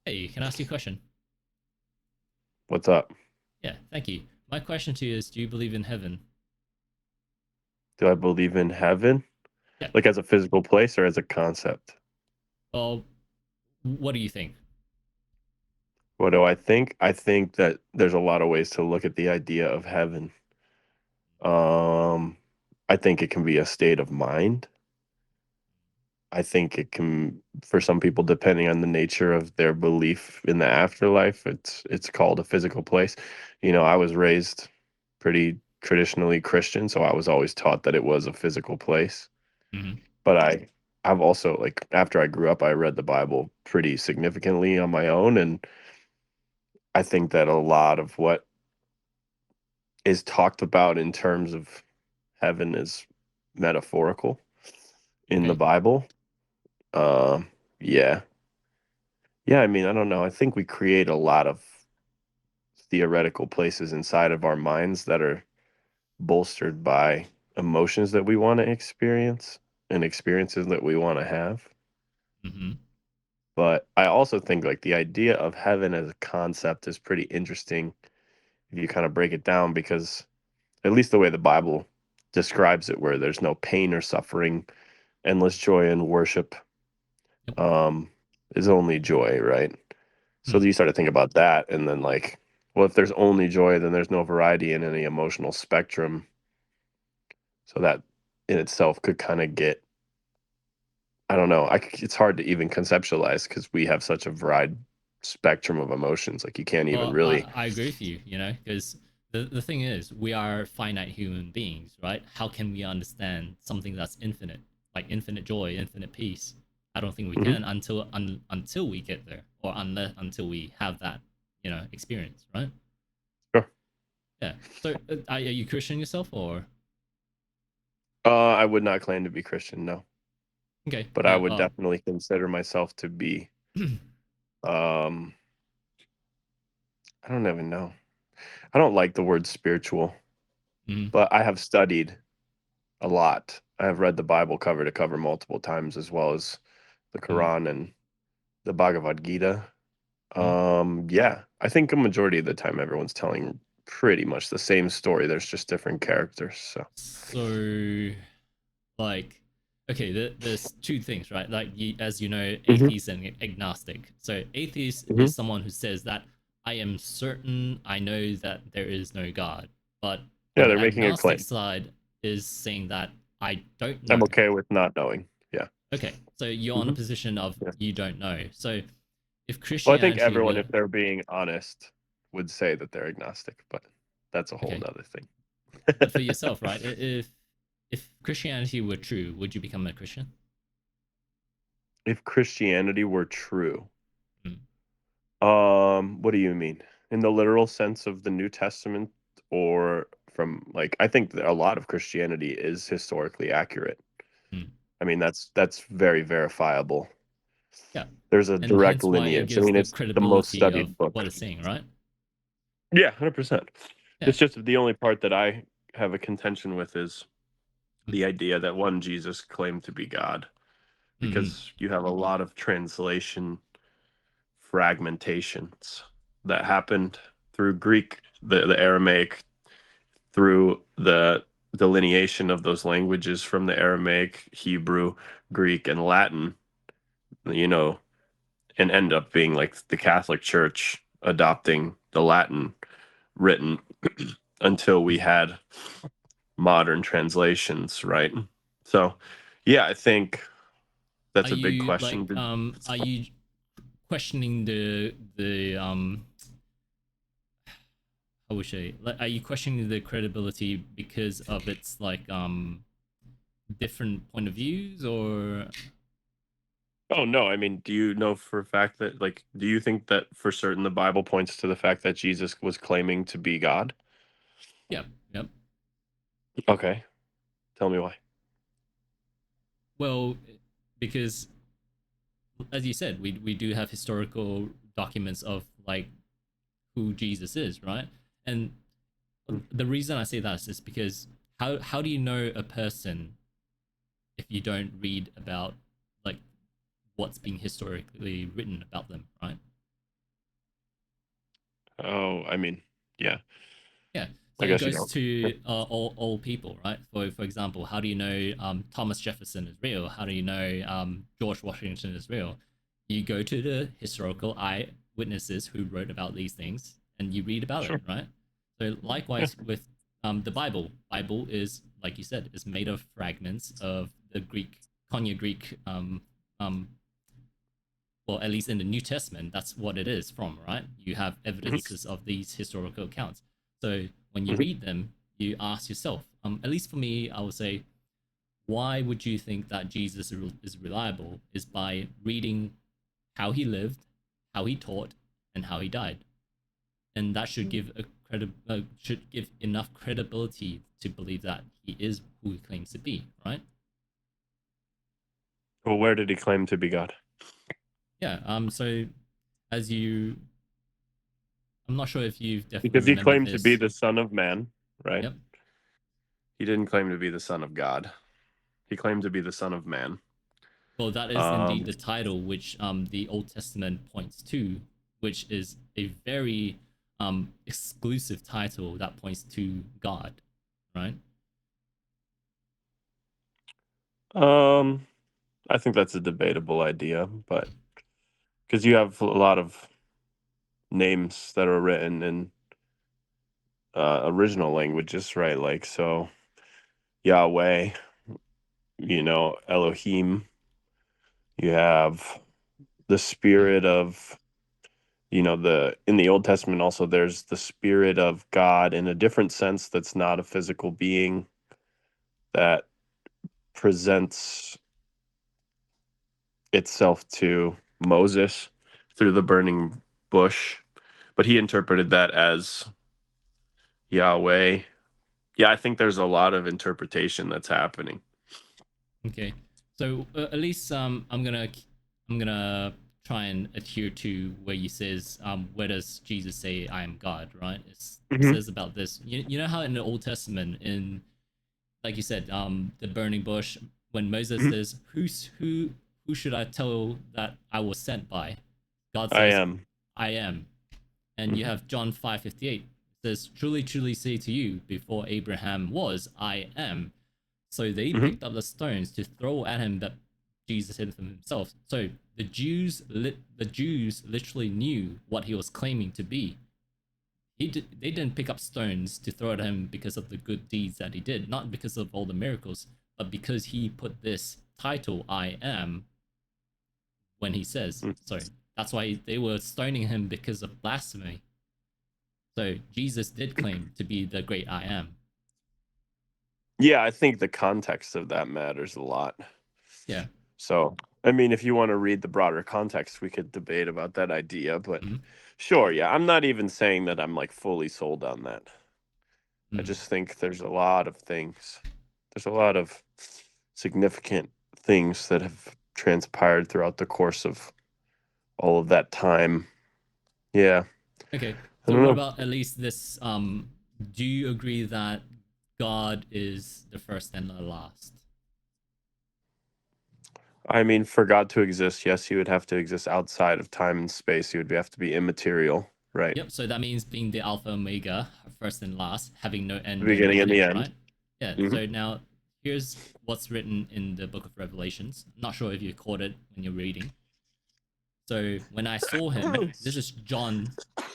Hey, can I ask you a question? What's up? Yeah, thank you. My question to you is, do you believe in heaven? Do I believe in heaven? Yeah. Like as a physical place or as a concept? Well, what do you think? What do I think? I think that there's a lot of ways to look at the idea of heaven. Um, I think it can be a state of mind. I think it can, for some people, depending on the nature of their belief in the afterlife, it's called a physical place. I was raised pretty traditionally Christian, so I was always taught that it was a physical place. Hmm. But I've also like after I grew up, I read the Bible pretty significantly on my own, and I think that a lot of what is talked about in terms of heaven is metaphorical in the Okay. Bible. Um, yeah, yeah. I mean, I don't know. I think we create a lot of theoretical places inside of our minds that are bolstered by emotions that we want to experience and experiences that we want to have. Hmm. But I also think like the idea of heaven as a concept is pretty interesting if you kind of break it down because at least the way the Bible describes it, where there's no pain or suffering, endless joy and worship, Yep. um, is only joy, right? So Mm. you start to think about that, and then like, well, if there's only joy, then there's no variety in any emotional spectrum. So that in itself could kind of get, I don't know, it's hard to even conceptualize because we have such a wide spectrum of emotions. Like you can't even Well, really. I agree with you, because the thing is, we are finite human beings, right? How can we understand something that's infinite, like infinite joy, infinite peace? I don't think we Mhm. can until we get there, or until we have that, experience, right? Sure. Yeah. So, are you Christian yourself, or I would not claim to be Christian, no, okay? but I Yeah. would definitely consider myself to be. Um, I don't even know. I don't like the word spiritual, Mhm. but I have studied a lot. I have read the Bible cover to cover multiple times, as well as the Mm. Quran and the Bhagavad Gita. Mm. Yeah, I think a majority of the time everyone's telling pretty much the same story. There's just different characters. So, So, like, okay, there's two things, right? Like, as you know, hmm atheist and agnostic. So atheist hmm is someone who says that I am certain, I know that there is no God, but on yeah, the they're making a agnostic claim. side is saying that I don't I'm know. okay with not knowing. Yeah. Okay, so you're on a hmm position of Yeah. you don't know. So if Well, I think Christianity everyone, were if they're being honest, would say that they're agnostic, but that's a whole okay, nother thing. but for yourself, right? If Christianity were true, would you become a Christian? If Christianity were true, Mm. what do you mean? In the literal sense of the New Testament or from like I think that a lot of Christianity is historically accurate. Mm. I mean, that's very verifiable. Yeah, There's a and direct hence why it lineage. I gives mean, the it's the most credibility of studied book. what it's saying, right? Yeah, 100%. Yeah. It's just the only part that I have a contention with is Mm. the idea that one Jesus claimed to be God Mm-hmm. because you have a lot of translation fragmentations that happened through Greek, the Aramaic, through the delineation of those languages from the Aramaic, Hebrew, Greek, and Latin, you know, and end up being like the Catholic Church adopting the Latin written until we Mm. had modern translations, right? So, yeah, I think Are that's a big you question. are you questioning the how would I like are you questioning the credibility because of its different point of views, or Oh no, I mean, do you know for a fact that like do you think that for certain the Bible points to the fact that Jesus was claiming to be God? yeah, yep. Okay, tell me why. Well, because as you said, we do have historical documents of like who Jesus is, right? And Mm. the reason I say that is because how do you know a person if you don't read about like what's being historically written about them, right? Oh, I mean, yeah, Yeah. So I it guess you goes don't. Yeah. to all people, right? For example, how do you know Thomas Jefferson is real? How do you know George Washington is real? You go to the historical eyewitnesses who wrote about these things, and you read about it, Sure. right? So Yeah. likewise with the Bible. Bible is, like you said, is made of fragments of the Greek, Koine Greek um, well, at least in the New Testament, that's what it is from, right? You have Mhm, evidences of these historical accounts. So when you mhm. read them, you ask yourself, at least for me, I would say, why would you think that Jesus is reliable? Is by reading how he lived, how he taught, and how he died, and that should give should give enough credibility to believe that he is who he claims to be, right? Well, where did he claim to be God? Yeah. So as you, I'm not sure if you definitely Because he remember claimed to be this. the Son of Man, right? Yep. He didn't claim to be the Son of God. He claimed to be the Son of Man. Well, that is indeed Um, the title which the Old Testament points to, which is a very exclusive title that points to God, right? um, I think that's a debatable idea, but because you have a lot of names that are written in original languages, right? Like so, Yahweh, Elohim. You have the Mm. spirit of, the in the Old Testament also there's the spirit of God in a different sense that's not a physical being that presents itself to Moses through the burning bush, but he interpreted that as Yahweh. Yeah, I think there's a lot of interpretation that's happening. Okay, so at least I'm gonna try and adhere to where he says where does Jesus say I am God, right? It Hmm. says about this. You know how in the Old Testament in, like you said, the burning bush, when Moses Hmm. says, who should I tell that I was sent by? God I says, am. I am. And you Hmm. have John 5:58 says, truly, truly say to you, before Abraham was, I am. So they Hmm. picked up the stones to throw at him, but Jesus hid from himself. So the Jews literally knew what he was claiming to be. They didn't pick up stones to throw at him because of the good deeds that he did, not because of all the miracles, but because he put this title, I am, when he says. So that's why they were stoning him because of blasphemy. So Jesus did claim to be the great I am. Yeah, I think the context of that matters a lot. Yeah. So, I mean, if you want to read the broader context, we could debate about that idea, but Mhm. sure, yeah, I'm not even saying that I'm like fully sold on that. I Mm. just think there's a lot of things. There's a lot of significant things that have transpired throughout the course of all of that time. Yeah, Okay. I So don't what know. about at least this? Do you agree that God is the first and the last? I mean, for God to exist, yes, he would have to exist outside of time and space. He would have to be immaterial, right? Yep. So that means being the alpha omega, first and last, having no The end, no beginning and the beginning, end. right? Yeah. Hmm. So now here's what's written in the book of Revelations. I'm not sure if you caught it when you're reading. So when I saw him, this is John.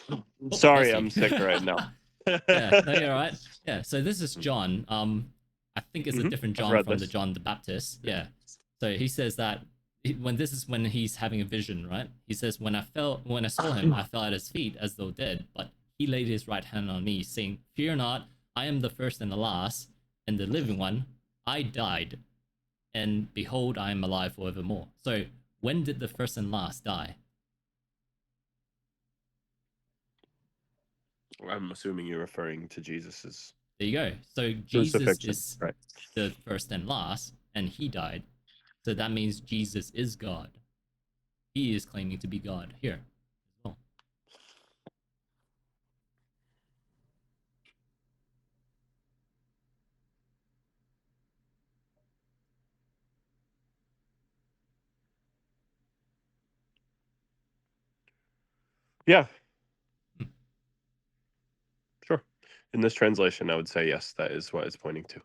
Oh, Sorry, bless you. I'm sick right now. Yeah, no, you're right. Yeah, so this is John. I think it's a Hmm. different I've John read from the this. John the Baptist. Yeah. So he says that when this is when he's having a vision, right? He says, when I saw him, I fell at his feet as though dead, but he laid his right hand on me, saying, fear not, I am the first and the last, and the living one. I died, and behold, I am alive forevermore. So when did the first and last die? I'm assuming you're referring to Jesus's There you go. So Jesus crucifixion, is right? the first and last, and he died. So that means Jesus is God. He is claiming to be God here as well. Yeah. In this translation, I would say yes, that is what it's pointing to.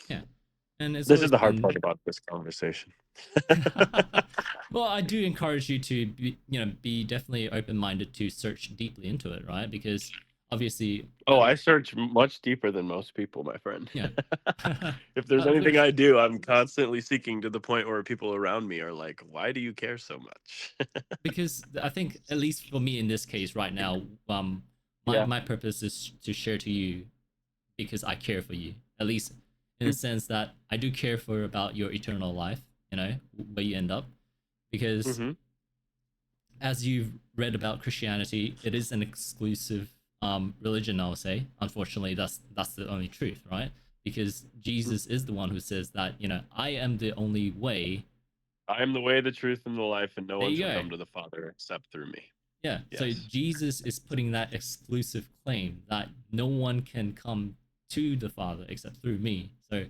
Yeah, and it's This is always the hard part been. about this conversation. Well, I do encourage you to be, be definitely open-minded to search deeply into it, right? Because obviously, Oh, I search much deeper than most people, my friend. yeah, If there's uh, anything I do, I'm constantly seeking, to the point where people around me are like, "Why do you care so much?" because I think at least for me in this case right now, my Yeah. my purpose is to share to you because I care for you. At least in the sense that I do care for about your eternal life, where you end up. Because Mm-hmm. as you've read about Christianity, it is an exclusive religion, I'll say. Unfortunately, that's the only truth, right? Because Jesus is the one who says that, I am the only way. I am the way, the truth, and the life, and no There one you shall go. come to the Father except through me. Yeah. So Yes. Jesus is putting that exclusive claim that no one can come to the Father except through me. So,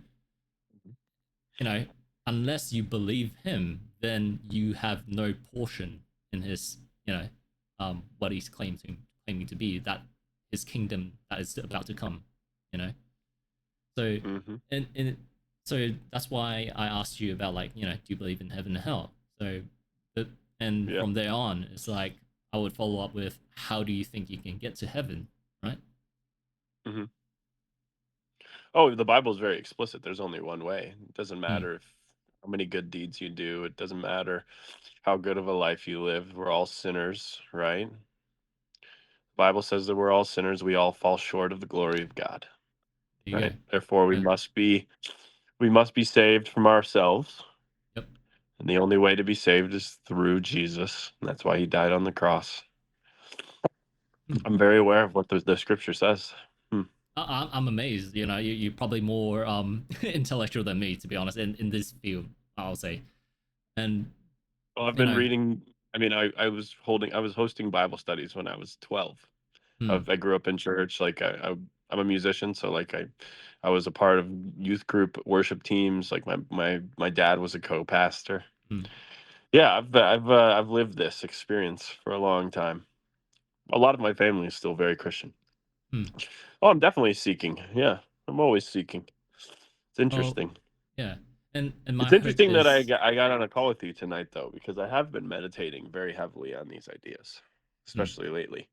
you know, unless you believe him, then you have no portion in his, what he's claiming to be, that his kingdom that is about to come, you know. So, Mm-hmm. and so that's why I asked you about, like, do you believe in heaven and hell? So, the, and Yeah. from there on, it's like I would follow up with, how do you think you can get to heaven, right? Mm-hmm. Oh, the Bible is very explicit. There's only one way. It doesn't Hmm. matter if how many good deeds you do. It doesn't matter how good of a life you live. We're all sinners, right? Bible says that we're all sinners. We all fall short of the glory of God, There you go. right? Therefore, we Uh, must be saved from ourselves, yep. and the only way to be saved is through Jesus. And that's why he died on the cross. Hmm. I'm very aware of what the scripture says. Hmm. I'm amazed. You're probably more intellectual than me, to be honest, in this field, I'll say. And Well, I've you been know, reading. I mean, I was hosting Bible studies when I was 12. hmm, I grew up in church. Like I'm a musician, so like I was a part of youth group worship teams. Like my dad was a co-pastor. hmm, Yeah, I've lived this experience for a long time. A lot of my family is still very Christian. hmm. Oh, I'm definitely seeking. Yeah, I'm always seeking. It's Oh, interesting. yeah. And my It's hope interesting that I is, got on a call with you tonight, though, because I have been meditating very heavily on these ideas, hmm, especially lately.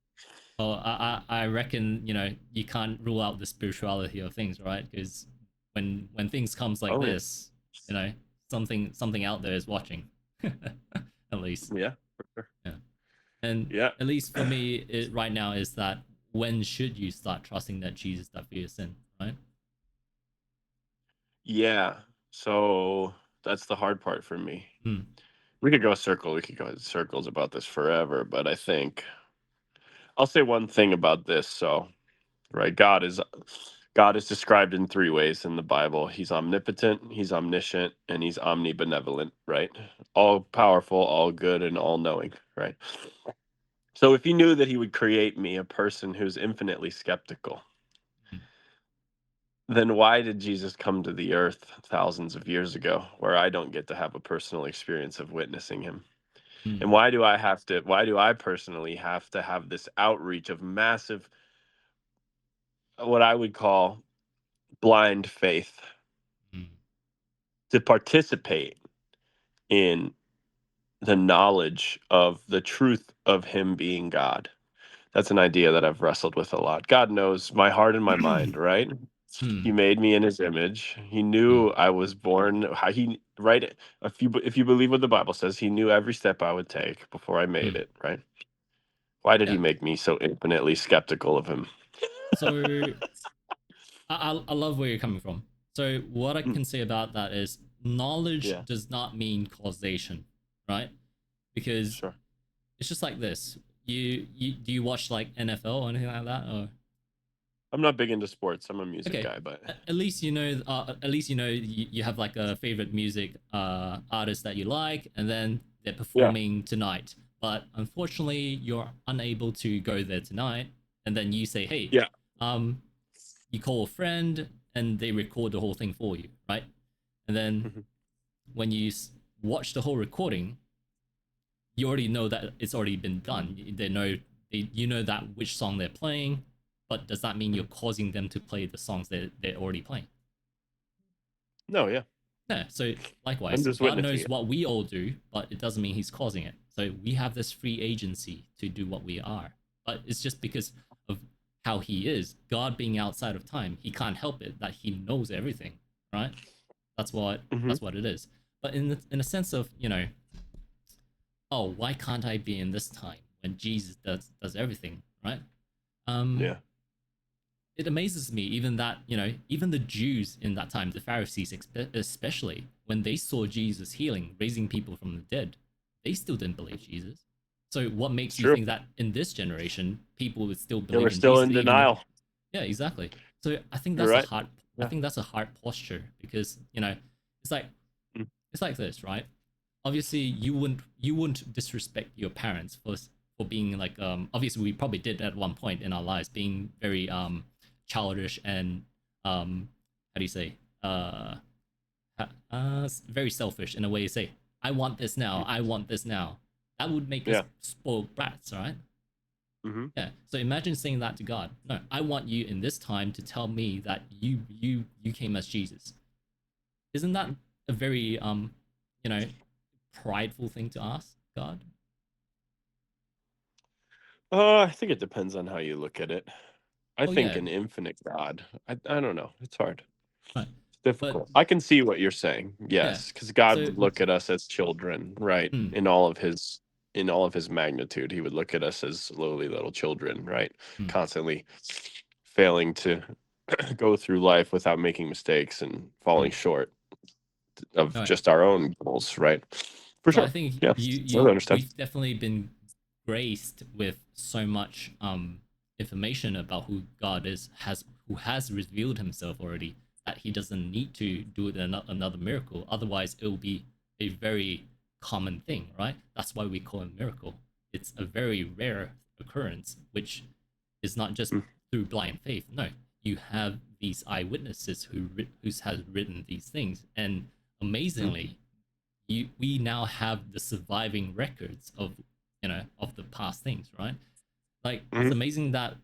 well, I reckon, you can't rule out the spirituality of things, right? Because when things comes like Oh yeah, this, you know, something out there is watching, at least. yeah, for sure. Yeah. And Yeah, at least for me, right now is that, when should you start trusting that Jesus died for your sin, right? yeah. So that's the hard part for me. Hmm. We could go in circles about this forever, but I think I'll say one thing about this. So, right, God is described in three ways in the Bible. He's omnipotent, he's omniscient, and he's omnibenevolent, right? All powerful, all good, and all knowing, right? So if he knew that he would create me, a person who's infinitely skeptical, Hmm. then why did Jesus come to the earth thousands of years ago, where I don't get to have a personal experience of witnessing him? And Hmm. why do I personally have to have this outreach of massive, what I would call blind faith, Hmm. to participate in the knowledge of the truth of him being God? That's an idea that I've wrestled with a lot. God knows my heart and my mind, right? Hmm. He made me in his image. He Hmm. knew I was born. How he right? If you believe what the Bible says, he knew every step I would take before I made Hmm. it. Right? Why did he Yeah. make me so infinitely skeptical of him? So I love where you're coming from. So what I Mm, can say about that is, knowledge yeah, does not mean causation, right? Because sure. it's just like this. You do you watch like NFL or anything like that? Or I'm not big into sports. I'm a music okay, guy, but at least you have like a favorite music artist that you like, and then they're yeah, performing tonight. But unfortunately, you're unable to go there tonight, and then you say, "Hey, yeah, um, you call a friend and they record the whole thing for you, right?" And then mhm, when you watch the whole recording, you already know that it's already been done. They know, you know that which song they're playing, But does that mean you're causing them to play the songs that they're already playing? No, yeah. Yeah. So I'm likewise, just God witnessing knows it. what we all do, but it doesn't mean He's causing it. So we have this free agency to do what we are. But it's just because of how He is. God being outside of time, He can't help it that He knows everything, right? That's what Hmm. that's what it is. But in a sense of, oh, why can't I be in this time when Jesus does everything, right? Um, Yeah. it amazes me even that, even the Jews in that time, the Pharisees especially, when they saw Jesus healing, raising people from the dead, they still didn't believe Jesus. So what It's makes you true. think that in this generation people would still They were believe in still Jesus in even if, denial. yeah, exactly. So You're right. I Yeah. think that's a hard posture because, it's like Mm. it's like this, right? Obviously you wouldn't disrespect your parents for being like, obviously we probably did at one point in our lives, being very childish and, how do you say, very selfish in a way. You say, I want this now, I want this now. That would make us Yeah. spoiled brats, right? Hmm. Yeah. So imagine saying that to God. No, I want you in this time to tell me that you came as Jesus. Isn't that a very, you know prideful thing to ask God? I think it depends on how you look at it. I Oh think yeah, an infinite God. I don't know. It's hard. right. It's But difficult. I can see what you're saying. yeah, Yes, because God so would look at us as children, right? mm, In all of his magnitude, he would look at us as lowly little children, right? mm, Constantly failing to go through life without making mistakes and falling mm. short of Right. just our own goals, right? For So I sure. think Yeah, I understand. we've definitely been graced with so much information about who God is, has who has revealed himself already, that he doesn't need to do another miracle. Otherwise it will be a very common thing, right? That's why we call it a miracle. It's a very rare occurrence, which is not just Mm, through blind faith. No, you have these eyewitnesses who has written these things, and mm, amazingly, we now have the surviving records of the past things, right? Like it's mm. amazing that,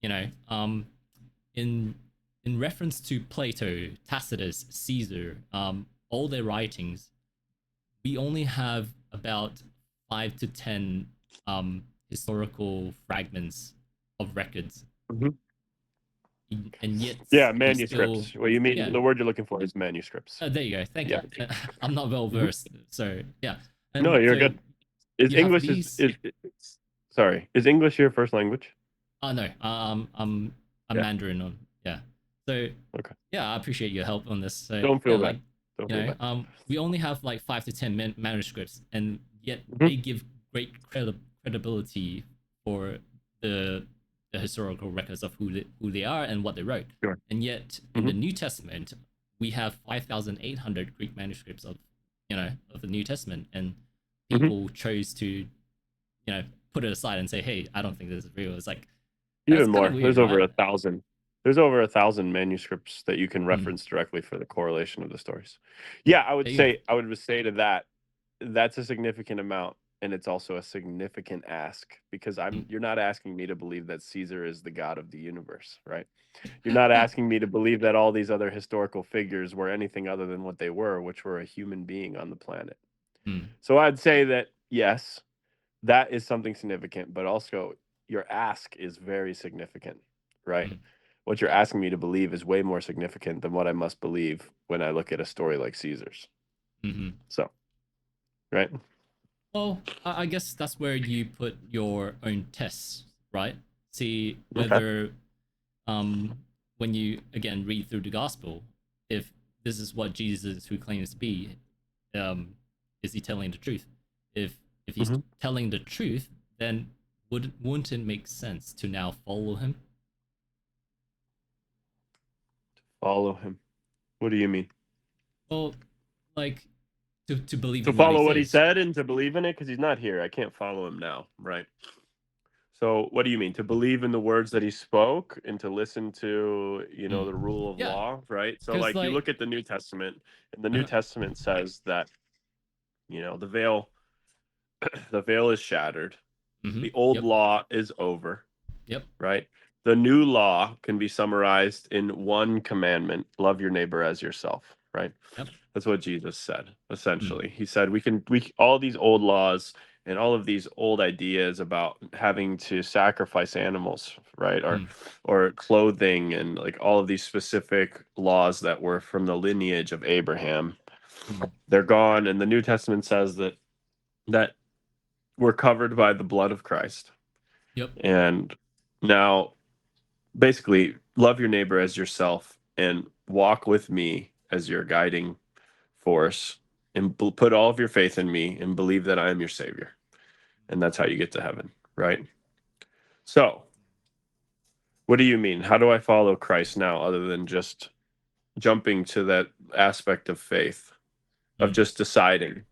you know um in in reference to Plato, Tacitus, Caesar, all their writings, we only have about 5 to 10 historical fragments of records, Mhm. and yet Yeah, we still, manuscripts. What you mean, yeah. the word you're looking for is manuscripts. There you go. Thank Yeah. you. I'm not well Mhm. versed, so yeah. No, And you're so good. Is you have English these. sorry, is English your first language? Oh no, I'm Yeah. Mandarin on, yeah. So Okay. yeah, I appreciate your help on this. So Don't yeah, feel like, bad. Don't feel bad. we only have like 5 to 10 manuscripts, and yet Mhm. they give great credibility for the the historical records of who they are and what they wrote. Sure. And yet in the Mhm. New Testament, we have 5,800 Greek manuscripts of the New Testament, and Mhm. people chose to, put it aside and say, "Hey, I don't think this is real." It's like, that's Even kind of more. weird, There's over right? 1,000. There's over 1,000 manuscripts that you can Mm, reference directly for the correlation of the stories. mm. Yeah, I would There you go. say I would say to that, that's a significant amount, and it's also a significant ask because Mm. you're not asking me to believe that Caesar is the god of the universe, right? You're not asking me to believe that all these other historical figures were anything other than what they were, which were a human being on the planet. Mm, So I'd say that yes, that is something significant, but also your ask is very significant, right? mm, What you're asking me to believe is way more significant than what I must believe when I look at a story like Caesar's. mhm. So, right? Well, I guess that's where you put your own tests, right? See Okay. whether, um, when you again read through the gospel, if this is what Jesus who claims to be, um, is he telling the truth? If he's Hmm. telling the truth, then wouldn't it make sense to now follow him? Follow him. What do you mean? Well, like, to believe To in what he follow what he says. said and to believe in it because he's not here. I can't follow him now, right? So, what do you mean? To believe in the words that he spoke and to listen to, Mm. the rule of Yeah, law, right? So, because like, you like, look at the New Testament, and the New uh, Testament says that, the veil, the veil is shattered. The old yep, law is over, yep, right? The new law can be summarized in one commandment: love your neighbor as yourself, right? Yep. That's what Jesus said, Mm, essentially. He said all these old laws and all of these old ideas about having to sacrifice animals, right? mm, Or clothing, and like all of these specific laws that were from the lineage of Abraham. mm. They're gone, and the New Testament says that we're covered by the blood of Christ. Yep. And now basically love your neighbor as yourself and walk with me as your guiding force, and put all of your faith in me and believe that I am your savior. And that's how you get to heaven, right? So, what do you mean? How do I follow Christ now other than just jumping to that aspect of faith, of Mm. just deciding,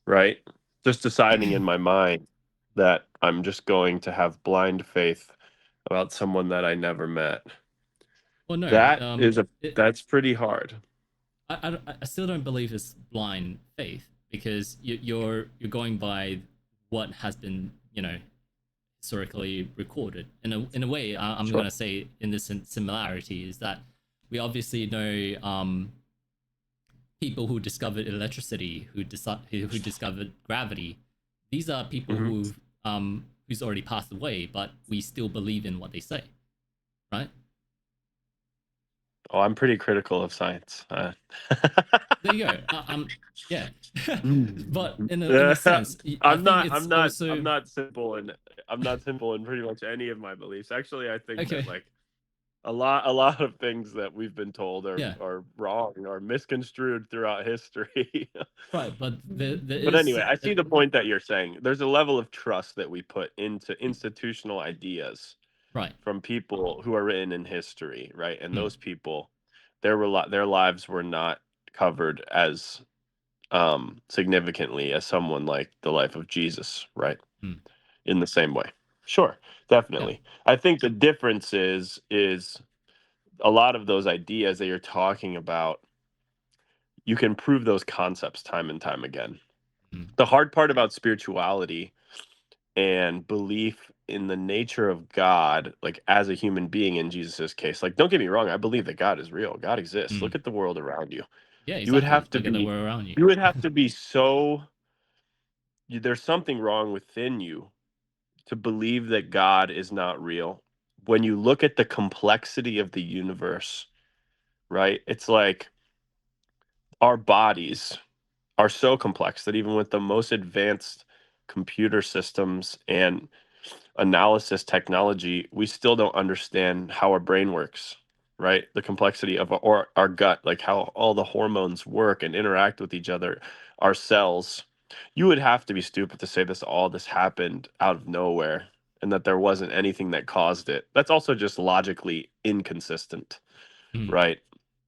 right? Just deciding in my mind that I'm just going to have blind faith about someone that I never met. Well, no. That is a that's pretty hard. I still don't believe it's blind faith because you're going by what has been historically recorded. In a way, I'm Sure. gonna say in this similarity is that we obviously know people who discovered electricity, who discovered gravity. These are people Hmm. who's already passed away, but we still believe in what they say, right? Oh, I'm pretty critical of science. There you go. Yeah, but Mm. in a sense, I I'm think not. it's I'm also not simple, and I'm not simple in pretty much any of my beliefs. Actually, I think that okay. like a lot of things that we've been told Yeah, are wrong or misconstrued throughout history. right. But there But is anyway, I see the point that you're saying. There's a level of trust that we put into institutional ideas right. from people who are written in history, right? And Mm, those people, their lives were not covered as significantly as someone like the life of Jesus, right? mm, In the same way. Sure, yeah. definitely. I think the difference is a lot of those ideas that you're talking about, you can prove those concepts time and time again. Mm, The hard part about spirituality and belief in the nature of God, like as a human being in Jesus's case, like don't get me wrong, I believe that God is real. God exists. mm. Look at the world around you. Yeah, You would exactly. have to Look at the be world around you. you would have to be so there's something wrong within you to believe that God is not real. When you look at the complexity of the universe, right? It's like our bodies are so complex that even with the most advanced computer systems and analysis technology, we still don't understand how our brain works, right? The complexity of our gut, like how all the hormones work and interact with each other, our cells. You would have to be stupid to say this happened out of nowhere and that there wasn't anything that caused it. That's also just logically inconsistent, Mm, right?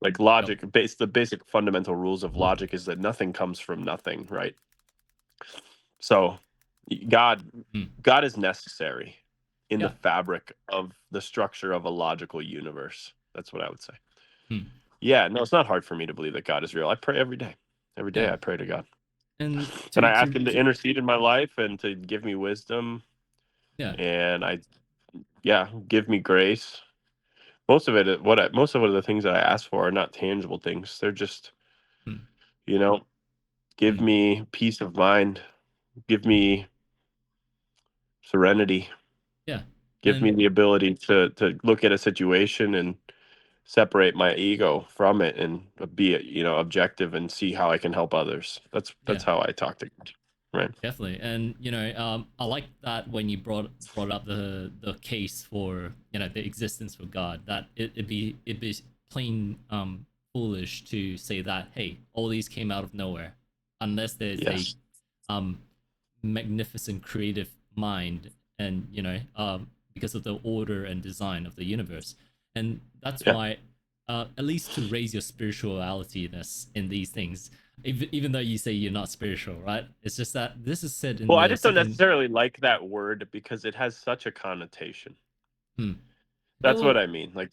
Like yep. the basic fundamental rules of logic is that nothing comes from nothing, right? So God Mm, God is necessary in the yeah. fabric of the structure of a logical universe. That's what I would say. Mm, Yeah, no, it's not hard for me to believe that God is real. I pray every day. Every day yeah. I pray to God. And And I ask him to intercede in my life and to give me wisdom, yeah. and give me grace. Most of the things that I ask for are not tangible things. They're just, Mm, you know, give mm, me peace of mind, give mm, me serenity, yeah. give me And the ability to look at a situation and separate my ego from it and be objective and see how I can help others. That's yeah. how I talk to God, right? Definitely, and I like that when you brought up the case for the existence of God. That it'd be plain foolish to say that hey, all these came out of nowhere, unless there's a Yes. um magnificent creative mind and because of the order and design of the universe, and that's Yeah. why at least to raise your spiritualityness in these things, even though you say you're not spiritual, right? It's just that this is said in Well, I the just don't second. necessarily like that word because it has such a connotation. Hmm. That's what Well, I mean. Like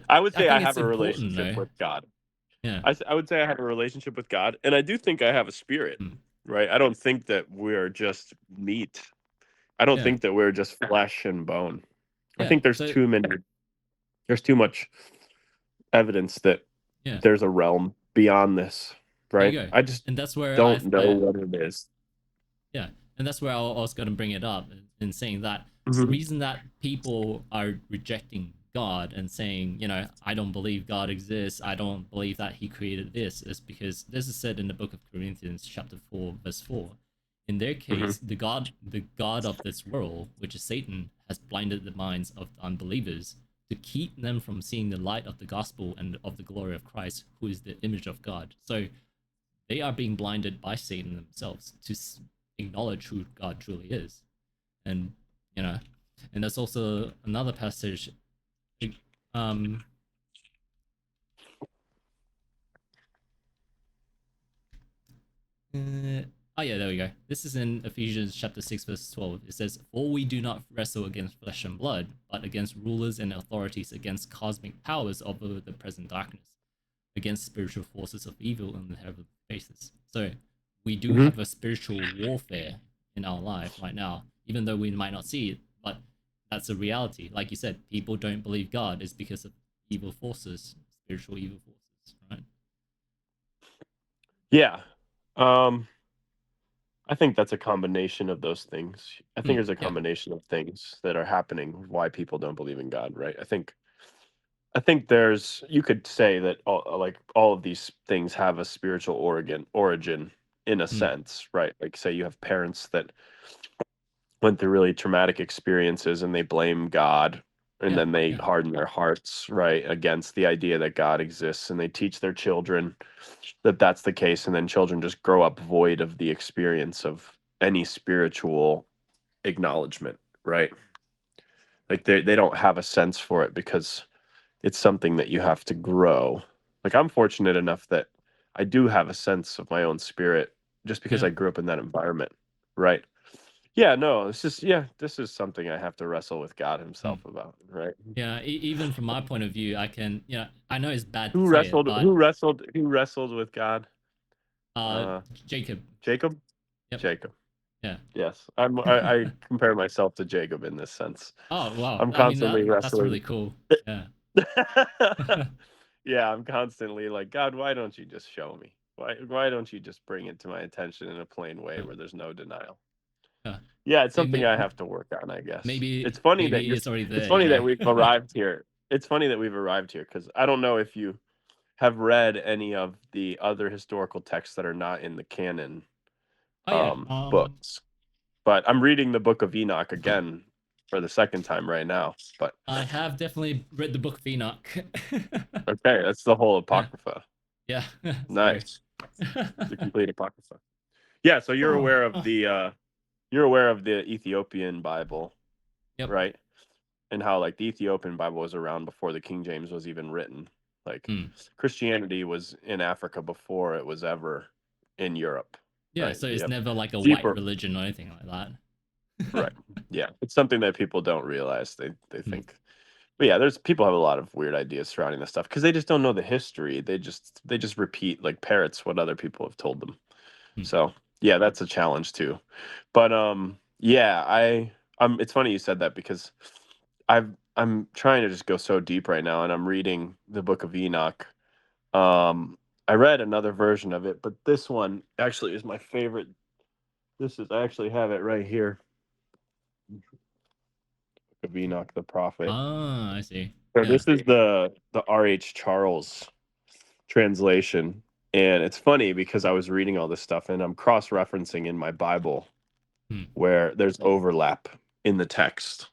I would I say I think it's have a important relationship though. with God. Yeah. I would say I have a relationship with God, and I do think I have a spirit, Hmm. right? I don't think that we're just meat. I don't Yeah. think that we're just flesh and bone. I Yeah. think there's So too much evidence that yeah, there's a realm beyond this, there you right? go. I just And that's where don't know what it is. yeah, and that's where I was going to bring it up in saying that the Mhm. reason that people are rejecting God and saying, I don't believe God exists, I don't believe that He created this, is because this is said in the book of Corinthians, chapter 4, verse 4. In their Mhm. case, the God of this world, which is Satan, has blinded the minds of the unbelievers to keep them from seeing the light of the gospel and of the glory of Christ, who is the image of God. So they are being blinded by Satan themselves to acknowledge who God truly is. And, you know, and there's also another passage. Um, oh, yeah, there we go. This is in Ephesians chapter 6, verse 12. It says, "For we do not wrestle against flesh and blood, but against rulers and authorities, against cosmic powers of the present darkness, against spiritual forces of evil in the heavenly places." So we do Mhm. have a spiritual warfare in our life right now, even though we might not see it, but that's a reality. Like you said, people don't believe God is because of evil forces, spiritual evil forces, right? Yeah. Um, I think that's a combination of those things. I think there's a Yeah, combination of things that are happening why people don't believe in God, right? I think there's you could say that all of these things have a spiritual origin in a mm, sense, right? Like say you have parents that went through really traumatic experiences and they blame God and yeah, then they yeah, harden their hearts, right, against the idea that God exists and they teach their children that that's the case and then children just grow up void of the experience of any spiritual acknowledgement, right? Like they don't have a sense for it because it's something that you have to grow. Like I'm fortunate enough that I do have a sense of my own spirit just because yeah. I grew up in that environment, right? Yeah, no, this is something I have to wrestle with God Mm. himself about, right? Yeah, even from my point of view, I can, I know it's bad to say it, but Who wrestled with God? uh, Uh Jacob, Jacob? yep, Jacob. yeah. Yes. I compare myself to Jacob in this sense. Oh wow, I'm I mean constantly that's really wrestling. cool. Yeah. Yeah, I'm constantly like, God, why don't you just show me? Why don't you just bring it to my attention in a plain way Yeah. where there's no denial? Yeah. Yeah, it's something I Maybe, have to work on, I guess. maybe It's funny that maybe it's already it's there, funny that we've arrived here. It's funny that we've arrived here because I don't know if you have read any of the other historical texts that are not in the canon Oh yeah. books. But I'm reading the Book of Enoch again for the second time right now. But I have definitely read the book of Enoch. okay, that's the whole Yeah. Apocrypha. Yeah. Sorry. Nice. The complete Apocrypha. Yeah, so you're aware of the Ethiopian Bible, Yep. right? And how like the Ethiopian Bible was around before the King James was even written. Like Mm. Christianity was in Africa before it was ever in Europe, Yeah. right? So You it's have never like a white deeper, religion or anything like that. right? Yeah, it's something that people don't realize. They Mm. think, but yeah, there's people have a lot of weird ideas surrounding this stuff because they just don't know the history. They just repeat like parrots what other people have told them. Mm. So yeah, that's a challenge too. But yeah, it's funny you said that because I'm trying to just go so deep right now, and I'm reading the Book of Enoch. I read another version of it, but this one actually is my favorite. I actually have it right here. Book of Enoch the prophet. Ah, I see. So Yeah. this is the R.H. Charles translation, and it's funny because I was reading all this stuff and I'm cross-referencing in my Bible Mm. where there's overlap in the text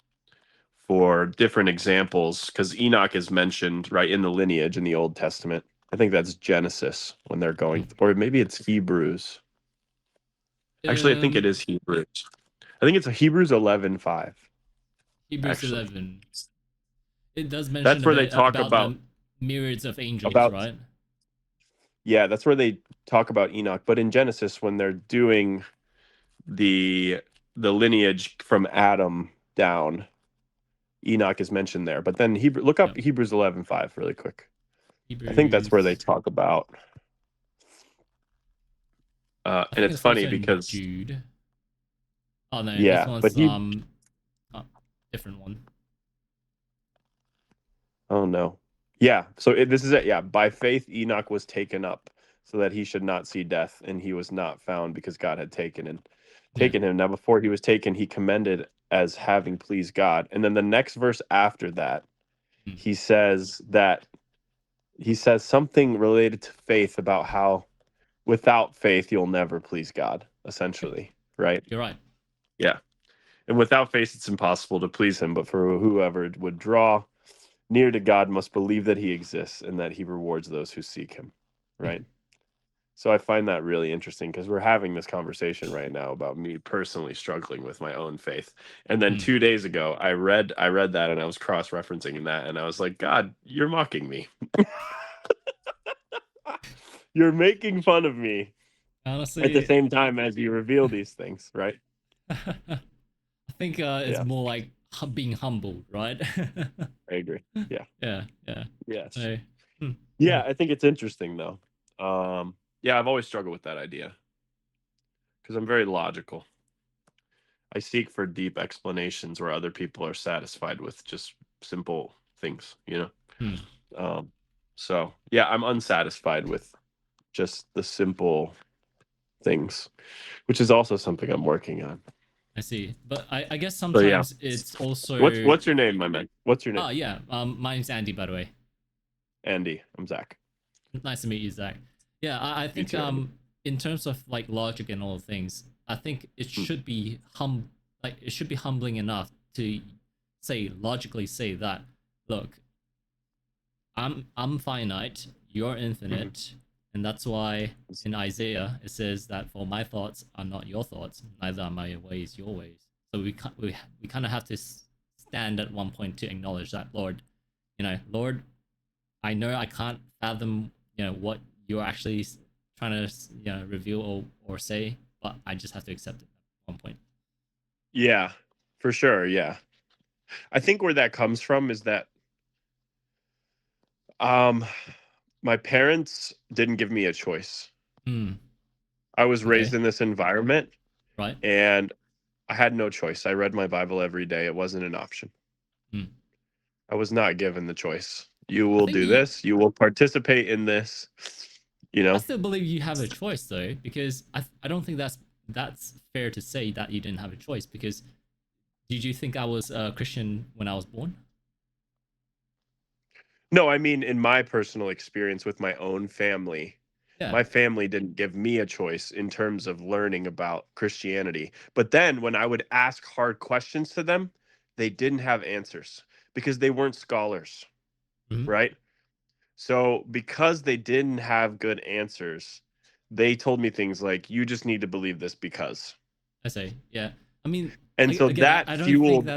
for different examples because Enoch is mentioned right in the lineage in the Old Testament. I think that's Genesis when they're going, or maybe it's Hebrews. Actually, I think it Um, is Hebrews. I think it's a Hebrews 11:5. Hebrews Actually, 11. It does mention that's a where they bit talk about the myriads of angels, about right? yeah, that's where they talk about Enoch. But in Genesis, when they're doing the the lineage from Adam down, Enoch is mentioned there. But then look up Yep. Hebrews 11:5 really quick. I think that's where they Hebrews. talk about. I And think it's it's funny also in because Jude. Oh no, this yeah, but one's he oh, different one. Oh no. Yeah. So this is it. Yeah. By faith, Enoch was taken up so that he should not see death, and he was not found because God had Yeah. taken him. Now, before he was taken, he commended as having pleased God. And then the next verse after that, Mm. he says that he says something related to faith about how without faith you'll never please God, Yep. essentially. Right? You're right. Yeah. And without faith, it's impossible to please him. But for whoever would draw near to God must believe that he exists and that he rewards those who seek him. Mm. Right. So I find that really interesting because we're having this conversation right now about me personally struggling with my own faith. And then Mm. 2 days ago, I read that and I was cross-referencing that and I was like, God, you're mocking me. You're making fun of me at the Honestly, same time as you reveal these things, right? I think it's Yeah, more like being humbled, right? I agree. Yeah. Yeah, yeah. Yes. So, hmm, Yeah, I think it's interesting though. Yeah, I've always struggled with that idea because I'm very logical. I seek for deep explanations where other people are satisfied with just simple things, you know? hmm, Um, so, yeah, I'm unsatisfied with just the simple things, which is also something I'm working on. I see. But I guess So, yeah. sometimes it's also. What's your name, my man? What's your name? Oh, yeah. My name's Andy, by the way. Andy. I'm Zach. Nice to meet you, Zach. Yeah, I You think too, Andy. in terms of like logic and all things, I think it Hmm. should be like it should be humbling enough to logically say that, look, I'm finite, you're Hmm. infinite, and that's why in Isaiah it says that for my thoughts are not your thoughts, neither are my ways your ways. So we kind of have to stand at one point to acknowledge that, Lord, Lord, I know I can't fathom, what you're actually trying to, reveal or say, but I just have to accept it at one point. Yeah, for sure. Yeah. I think where that comes from is that um, my parents didn't give me a choice. Hmm. I was raised Okay. in this environment Right. and I had no choice. I read my Bible every day. It wasn't an option. Hmm. I was not given the choice. You I will think do this. You will participate in this. You I know? still believe you have a choice though, because I don't think that's fair to say that you didn't have a choice. Because did you think I was a Christian when I was born? No, I mean, in my personal experience with my own family, Yeah. my family didn't give me a choice in terms of learning about Christianity. But then when I would ask hard questions to them, they didn't have answers because they weren't scholars, Hmm. right? So because they didn't have good answers, they told me things like, you just need to believe this because. I say, yeah. I mean, And so again, that fueled,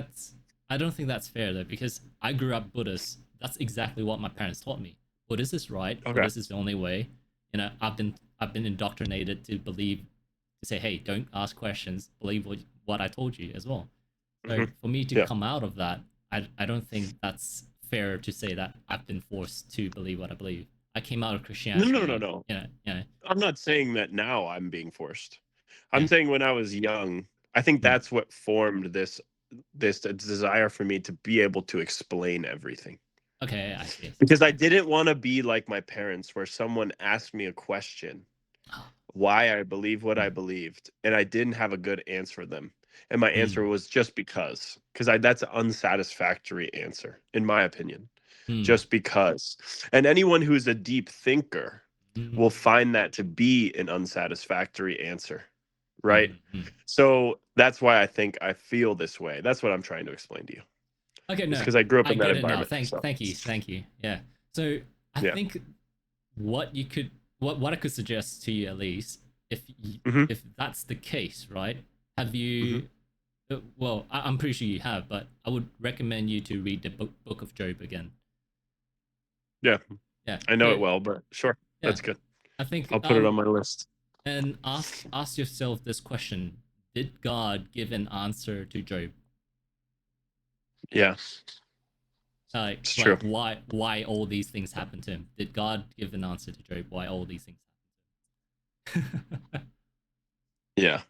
I don't think that's fair though, because I grew up Buddhist. That's exactly what my parents taught me. Buddhist is right. okay. Buddhist is the only way. I've been indoctrinated to believe, to say, hey, don't ask questions. Believe what I told you as well. So Hmm. for me to Yeah. come out of that, I don't think that's fair to say that I've been forced to believe what I believe. I came out of No, no, no, Christianity, no. you know, I'm not saying that now I'm being forced. I'm yeah. saying when I was young, I think Mm. that's what formed this desire for me to be able to explain everything. Okay, I see. I see. Because I Yeah. didn't want to be like my parents where someone asked me a question, Ah, why I believe what I mm, believed, and I didn't have a good answer for them. And my answer mm, was just because I that's an unsatisfactory answer in my opinion. mm, Just because. And anyone who's a deep thinker will mm, find that to be an unsatisfactory answer, mm, right? mm. So that's why I think I feel this way. That's what I'm trying to explain to you. Okay, It's no, because I grew up I in that get it now. environment. So Thank you. Yeah. So I yeah. think what you could, what I could suggest to you at least, Hmm. if that's the case, right? Have Hmm. you? Well, I'm pretty sure you have, but I would recommend you to read the Book of Job again. Yeah. Yeah. I know So it well, but sure. yeah, That's good. I think I'll put it on my list. and ask yourself this question: did God give an answer to Job? Yeah. It's Like true. why all these things happened to him? Did God give an answer to Job? Why all these things happened to him? Yeah.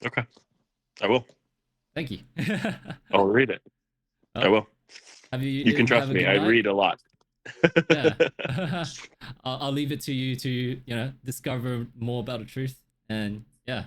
Okay. I will. Thank you. I'll read it. I Well, will. Have You can you trust have a me. good I night? read a lot. Yeah. I'll leave it to you to discover more about the truth. And yeah.